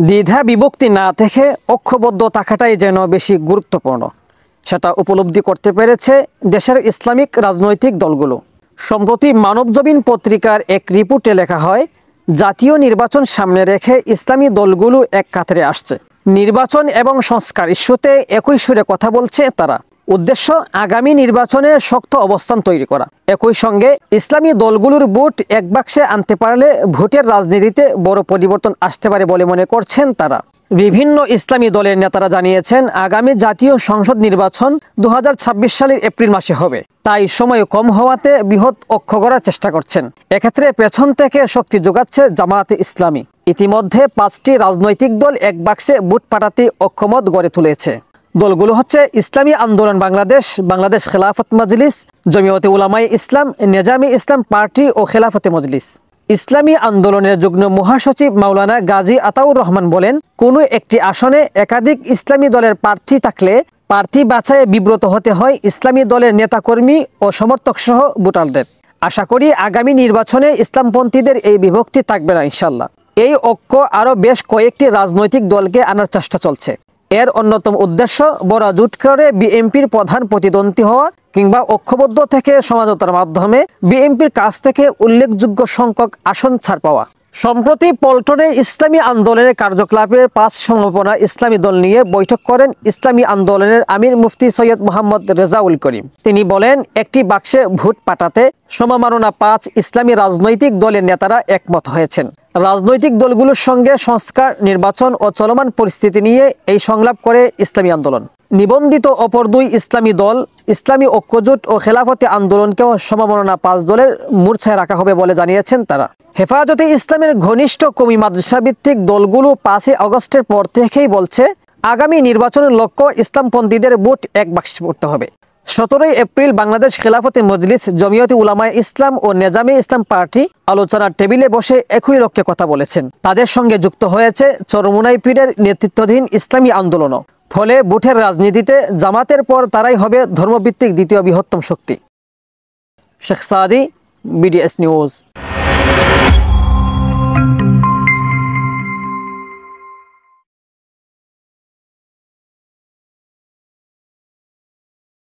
দ্বিধা বিভক্তি না থেকে ঐক্যবদ্ধ থাকাটাই যেন বেশি গুরুত্বপূর্ণ, সেটা উপলব্ধি করতে পেরেছে দেশের ইসলামিক রাজনৈতিক দলগুলো। সম্প্রতি মানবজমিন পত্রিকার এক রিপোর্টে লেখা হয়, জাতীয় নির্বাচন সামনে রেখে ইসলামী দলগুলো এক কাতারে আসছে। নির্বাচন এবং সংস্কার ইস্যুতে একই সুরে কথা বলছে তারা। উদ্দেশ্য আগামী নির্বাচনে শক্ত অবস্থান তৈরি করা। একই সঙ্গে ইসলামী দলগুলোর ভোট এক বাক্সে আনতে পারলে ভোটের রাজনীতিতে বড় পরিবর্তন আসতে পারে বলে মনে করছেন তারা। বিভিন্ন ইসলামী দলের নেতারা জানিয়েছেন, আগামী জাতীয় সংসদ নির্বাচন 2026 সালের এপ্রিল মাসে হবে, তাই সময় কম হওয়াতে বৃহৎ ঐক্য করার চেষ্টা করছেন। এক্ষেত্রে পেছন থেকে শক্তি যোগাচ্ছে জামায়াতে ইসলামী। ইতিমধ্যে 5টি রাজনৈতিক দল এক বাক্সে ভোট পাঠাতে ঐক্যমত গড়ে তুলেছে। দলগুলো হচ্ছে ইসলামী আন্দোলন বাংলাদেশ, বাংলাদেশ খেলাফত মজলিস, জমিয়তে উলামায়ে ইসলাম, নেজামে ইসলাম পার্টি ও খেলাফতে মজলিস। ইসলামী আন্দোলনের যুগ্ম মহাসচিব মাওলানা গাজী আতাউর রহমান বলেন, কোনো একটি আসনে একাধিক ইসলামী দলের প্রার্থী থাকলে প্রার্থী বাছাইয়ে বিব্রত হতে হয় ইসলামী দলের নেতাকর্মী ও সমর্থক সহ ভোটারদের। আশা করি আগামী নির্বাচনে ইসলামপন্থীদের এই বিভক্তি থাকবে না ইনশাল্লাহ। এই ঐক্য আরও বেশ কয়েকটি রাজনৈতিক দলকে আনার চেষ্টা চলছে। এর অন্যতম উদ্দেশ্য বড় জোট করে বিএনপির প্রধান প্রতিদ্বন্দ্বী হওয়া কিংবা ঐক্যবদ্ধ থেকে সমঝোতার মাধ্যমে বিএনপির কাছ থেকে উল্লেখযোগ্য সংখ্যক আসন ছাড় পাওয়া। সম্প্রতি পল্টনে ইসলামী আন্দোলনের কার্যকলাপের 5 সংগঠন ইসলামী দল নিয়ে বৈঠক করেন ইসলামী আন্দোলনের আমির মুফতি সৈয়দ মোহাম্মদ রেজাউল করিম। তিনি বলেন, একটি বাক্সে ভোট পাঠাতে সমমাননা 5 ইসলামী রাজনৈতিক দলের নেতারা একমত হয়েছেন। রাজনৈতিক দলগুলোর সঙ্গে সংস্কার, নির্বাচন ও চলমান পরিস্থিতি নিয়ে এই সংলাপ করে ইসলামী আন্দোলন। নিবন্ধিত অপর 2 ইসলামী দল ইসলামী ঐক্যজোট ও খেলাফতে আন্দোলনকেও সমমনা 5 দলের মূর্ছায় রাখা হবে বলে জানিয়েছেন তারা। হেফাজতে ইসলামের ঘনিষ্ঠ কওমি মাদ্রাসা ভিত্তিক দলগুলো 5 আগস্টের পর থেকেই বলছে, আগামী নির্বাচনের লক্ষ্য ইসলামপন্থীদের ভোট এক বাক্সে পড়তে হবে। 17 এপ্রিল বাংলাদেশ খেলাফতে মজলিস, জমিয়তে উলামায়ে ইসলাম ও নেজামে ইসলাম পার্টি আলোচনার টেবিলে বসে একই লক্ষ্যে কথা বলেছেন। তাদের সঙ্গে যুক্ত হয়েছে চরমোনাই পীরের নেতৃত্বাধীন ইসলামী আন্দোলনও। ফলে ভোটের রাজনীতিতে জামাতের পর তারাই হবে ধর্মভিত্তিক দ্বিতীয় বৃহত্তম শক্তি। শেখ সাদি, বিডিএস নিউজ।